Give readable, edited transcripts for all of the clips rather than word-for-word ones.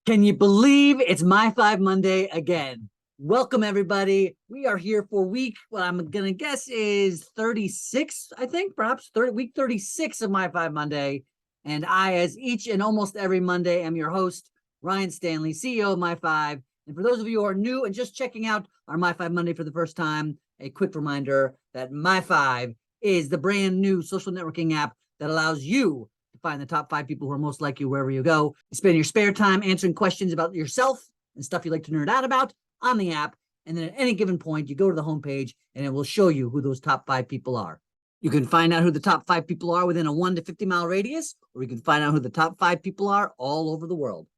Can you believe it's myfiVe Monday again? Welcome, everybody. We are here for what I'm going to guess is 36, I think, perhaps week 36 of myfiVe Monday. And I, as each and almost every Monday, am your host, Ryan Stanley, CEO of myfiVe. And for those of you who are new and just checking out our myfiVe Monday for the first time, a quick reminder that myfiVe is the brand new social networking app that allows you find the top 5 people who are most like you wherever you go. You spend your spare time answering questions about yourself and stuff you like to nerd out about on the app. And then at any given point, you go to the homepage and it will show you who those top 5 people are. You can find out who the top 5 people are within a 1 to 50 mile radius, or you can find out who the top 5 people are all over the world.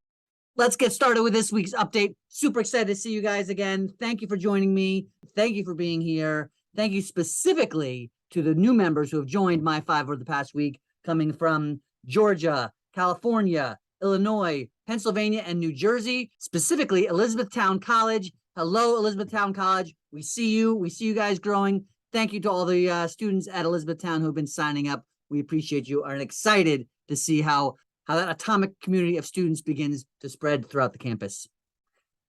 Let's get started with this week's update. Super excited to see you guys again. Thank you for joining me. Thank you for being here. Thank you specifically to the new members who have joined myfiVe over the past week, coming from Georgia, California, Illinois, Pennsylvania, and New Jersey, specifically Elizabethtown College. Hello, Elizabethtown College. We see you. We see you guys growing. Thank you to all the students at Elizabethtown who have been signing up. We appreciate you. Are excited to see how that atomic community of students begins to spread throughout the campus.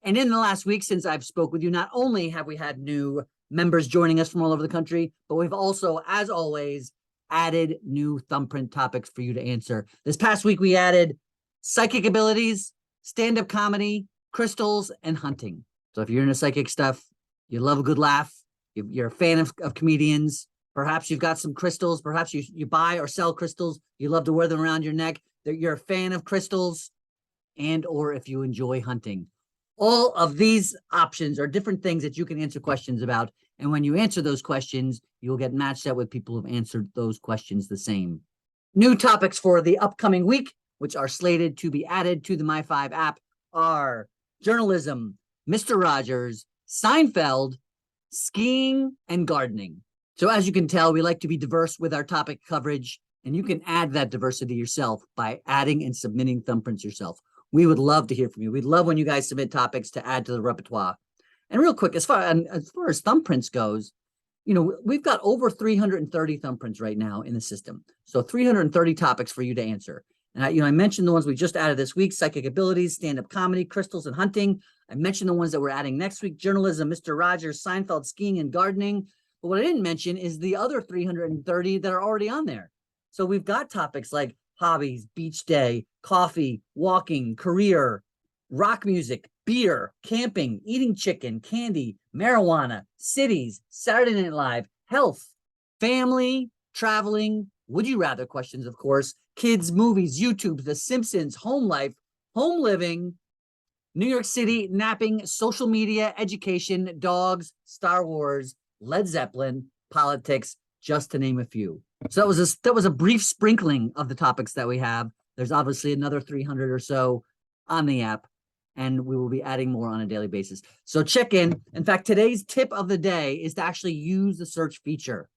And in the last week, since I've spoke with you, not only have we had new members joining us from all over the country, but we've also, as always, added new Thumbprint topics for you to answer. This past week, we added psychic abilities, stand-up comedy, crystals, and hunting. So if you're into psychic stuff, you love a good laugh, you're a fan of comedians, perhaps you've got some crystals, perhaps you buy or sell crystals, you love to wear them around your neck, you're a fan of crystals, and or if you enjoy hunting. All of these options are different things that you can answer questions about. And when you answer those questions, you'll get matched up with people who've answered those questions the same. New topics for the upcoming week, which are slated to be added to the myfiVe app, are journalism, Mr. Rogers, Seinfeld, skiing, and gardening. So as you can tell, we like to be diverse with our topic coverage, and you can add that diversity yourself by adding and submitting thumbprints yourself. We would love to hear from you. We'd love when you guys submit topics to add to the repertoire. And real quick, as far as thumbprints goes, we've got over 330 thumbprints right now in the system. So 330 topics for you to answer. And I mentioned the ones we just added this week: psychic abilities, stand-up comedy, crystals, and hunting. I mentioned the ones that we're adding next week: journalism, Mr. Rogers, Seinfeld, skiing, and gardening. But what I didn't mention is the other 330 that are already on there. So we've got topics like hobbies, beach day, coffee, walking, career, rock music, beer, camping, eating chicken, candy, marijuana, cities, Saturday Night Live, health, family, traveling, would you rather questions, of course, kids, movies, YouTube, The Simpsons, home life, home living, New York City, napping, social media, education, dogs, Star Wars, Led Zeppelin, politics, just to name a few. So that was a brief sprinkling of the topics that we have. There's obviously another 300 or so on the app, and we will be adding more on a daily basis. So check in. In fact, today's tip of the day is to actually use the search feature.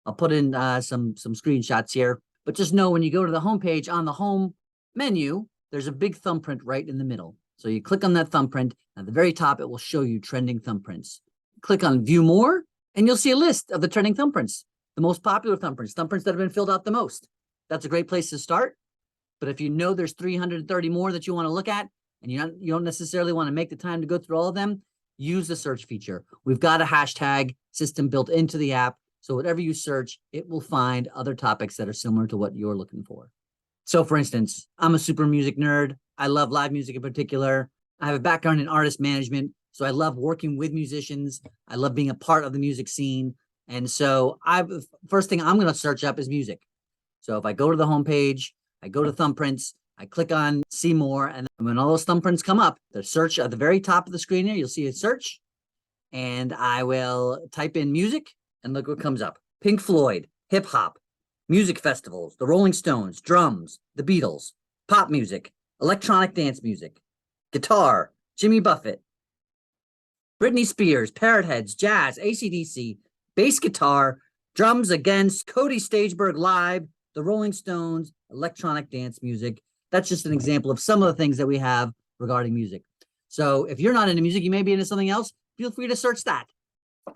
I'll put in some screenshots here, but just know when you go to the homepage, on the home menu, there's a big thumbprint right in the middle. So you click on that thumbprint. At the very top, it will show you trending thumbprints. Click on View More, and you'll see a list of the trending thumbprints, the most popular thumbprints that have been filled out the most. That's a great place to start. But if you know there's 330 more that you want to look at, and you don't necessarily want to make the time to go through all of them, use the search feature. We've got a hashtag system built into the app, so whatever you search, it will find other topics that are similar to what you're looking for. So for instance, I'm a super music nerd. I love live music in particular. I have a background in artist management, so I love working with musicians. I love being a part of the music scene. And so first thing I'm going to search up is music. So if I go to the homepage, I go to Thumbprints, I click on See More, and when all those thumbprints come up, the search at the very top of the screen here, you'll see a search, and I will type in music, and look what comes up. Pink Floyd, hip hop, music festivals, the Rolling Stones, drums, the Beatles, pop music, electronic dance music, guitar, Jimmy Buffett, Britney Spears, Parrot Heads, jazz, AC/DC, bass guitar, drums against Cody Stageberg live, the Rolling Stones, electronic dance music. That's just an example of some of the things that we have regarding music. So if you're not into music, you may be into something else, feel free to search that.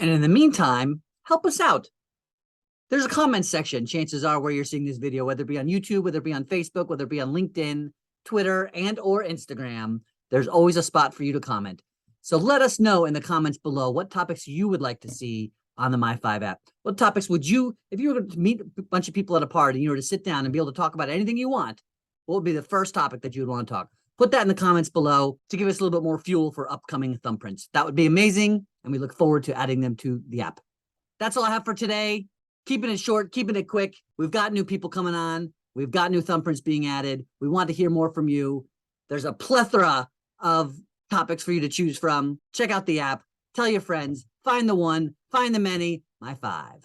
And in the meantime, help us out. There's a comment section, chances are, where you're seeing this video, whether it be on YouTube, whether it be on Facebook, whether it be on LinkedIn, Twitter, and or Instagram. there's always a spot for you to comment. So let us know in the comments below what topics you would like to see on the myfive app. What topics would you, if you were to meet a bunch of people at a party and you were to sit down and be able to talk about anything you want, what would be the first topic that you would want to talk? Put that in the comments below to give us a little bit more fuel for upcoming Thumbprints. That would be amazing, and we look forward to adding them to the app. That's all I have for today. Keeping it short, keeping it quick. We've got new people coming on. We've got new Thumbprints being added. We want to hear more from you. There's a plethora of topics for you to choose from. Check out the app. Tell your friends. Find the one. Find the many. myfive.